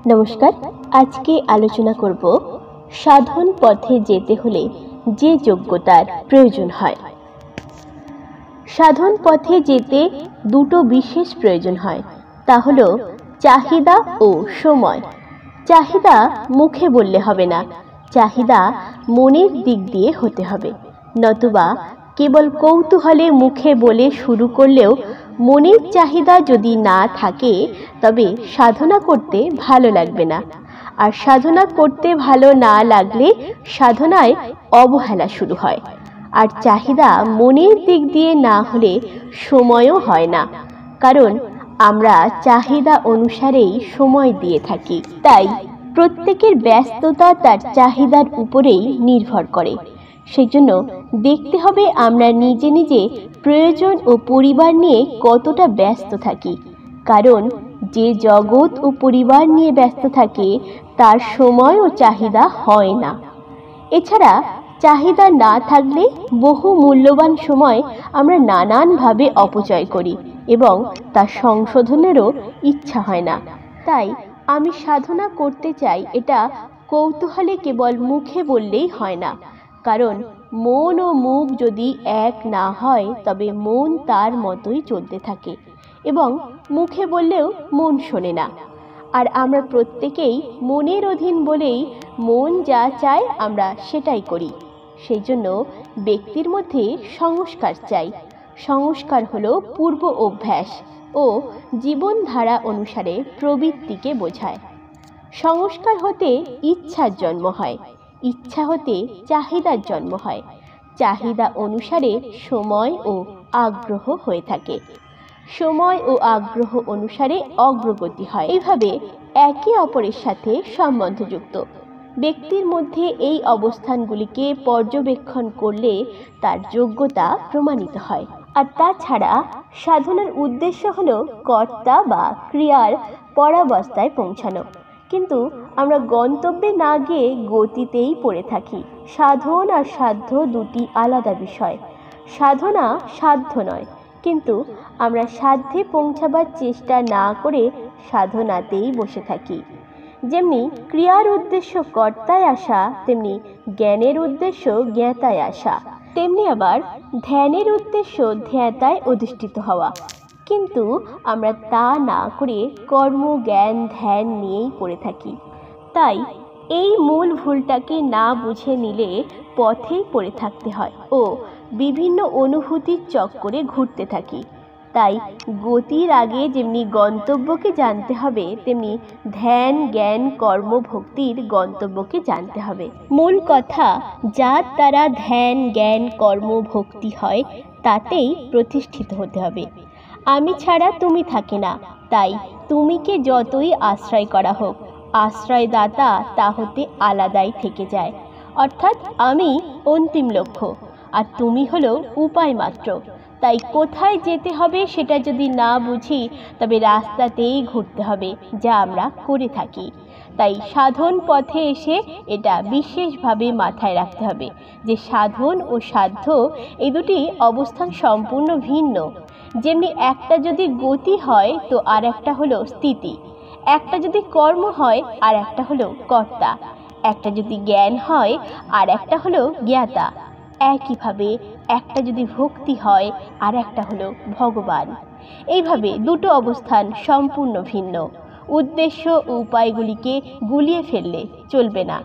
নমস্কার। আজকে আলোচনা করব সাধন পথে যেতে হলে যে যোগ্যতার প্রয়োজন হয়। সাধন পথে যেতে দুটো বিশেষ প্রয়োজন হয়, তা হলো চাহিদা ও সময়। চাহিদা মুখে বললে হবে না, চাহিদা মনের দিক দিয়ে হতে হবে। নতুবা কেবল কৌতূহলে মুখে বলে শুরু করলেও মনের চাহিদা যদি না থাকে তবে সাধনা করতে ভালো লাগবে না। আর সাধনা করতে ভালো না লাগলে সাধনায় অবহেলা শুরু হয়। আর চাহিদা মনের দিক দিয়ে না হলে সময়ও হয় না, কারণ আমরা চাহিদা অনুসারেই সময় দিয়ে থাকি। তাই প্রত্যেকের ব্যস্ততা তার চাহিদার উপরেই নির্ভর করে। সেজন্য দেখতে হবে আমরা নিজে নিজে প্রয়োজন ও পরিবার নিয়ে কতটা ব্যস্ত থাকি। কারণ যে জগৎ ও পরিবার নিয়ে ব্যস্ত থাকে তার সময় ও চাহিদা হয় না। এছাড়া চাহিদা না থাকলে বহু মূল্যবান সময় আমরা নানানভাবে অপচয় করি এবং তা সংশোধনেরও ইচ্ছা হয় না। তাই আমি সাধনা করতে চাই, এটা কৌতূহলে কেবল মুখে বললেই হয় না। কারণ মন ও মুখ যদি এক না হয় তবে মন তার মতোই চলতে থাকে এবং মুখে বললেও মন শোনে না। আর আমরা প্রত্যেকেই মনের অধীন বলেই মন যা চায় আমরা সেটাই করি। সেই জন্য ব্যক্তির মধ্যে সংস্কার চাই। সংস্কার হলো পূর্ব অভ্যাস ও জীবনধারা অনুসারে প্রবৃত্তিকে বোঝায়। সংস্কার হতে ইচ্ছার জন্ম হয়, ইচ্ছা হতে চাহিদার জন্ম হয়, চাহিদা অনুসারে সময় ও আগ্রহ হয়ে থাকে, সময় ও আগ্রহ অনুসারে অগ্রগতি হয়। এইভাবে একে অপরের সাথে সম্বন্ধযুক্ত। ব্যক্তির মধ্যে এই অবস্থানগুলিকে পর্যবেক্ষণ করলে তার যোগ্যতা প্রমাণিত হয়। আর তাছাড়া সাধনার উদ্দেশ্য হলো কর্তা বা ক্রিয়ার পরাবস্থায় পৌঁছানো। কিন্তু আমরা গন্তব্যে না গিয়ে গতিতেই পড়ে থাকি। সাধন আর সাধ্য দুটি আলাদা বিষয়। সাধনা সাধ্য নয়, কিন্তু আমরা সাধ্যে পৌঁছাবার চেষ্টা না করে সাধনাতেই বসে থাকি। যেমনি ক্রিয়ার উদ্দেশ্য কর্তায় আসা, তেমনি জ্ঞানের উদ্দেশ্য জ্ঞাতায় আসা। তেমনি আবার ধ্যানের উদ্দেশ্য ধ্যাতায় অধিষ্ঠিত হওয়া। কিন্তু আমরা তা না করে কর্ম জ্ঞান ধ্যান নিয়েই পড়ে থাকি। তাই এই মূল ভুলটাকে না বুঝে নিলে পথেই পড়ে থাকতে হয় ও বিভিন্ন অনুভূতির চক্করে ঘুরতে থাকি। তাই গতির আগে যেমনি গন্তব্যকে জানতে হবে, তেমনি ধ্যান জ্ঞান কর্ম ভক্তির গন্তব্যকে জানতে হবে। মূল কথা, যার দ্বারা ধ্যান জ্ঞান কর্ম ভক্তি হয় তাতেই প্রতিষ্ঠিত হতে হবে। আমি ছাড়া তুমি থাকে না, তাই তুমিকে যতই আশ্রয় করা হোক আশ্রয়দাতা তা হতে আলাদাই থেকে যায়। অর্থাৎ আমি অন্তিম লক্ষ্য আর তুমি হলো উপায় মাত্র। তাই কোথায় যেতে হবে সেটা যদি না বুঝি তবে রাস্তাতেই ঘুরতে হবে, যা আমরা করে থাকি। তাই সাধন পথে এসে এটা বিশেষভাবে মাথায় রাখতে হবে যে সাধন ও সাধ্য এই দুটি অবস্থান সম্পূর্ণ ভিন্ন। যেমনি একটা যদি গতি হয় তো আর একটা হলো স্থিতি, একটা যদি কর্ম হয় আর একটা হলো কর্তা, একটা যদি জ্ঞান হয় আর একটা হলো জ্ঞাতা। একইভাবে একটা যদি ভক্তি হয় আর একটা হলো ভগবান। এইভাবে দুটো অবস্থান সম্পূর্ণ ভিন্ন। উদ্দেশ্য ও উপায়গুলিকে গুলিয়ে ফেললে চলবে না।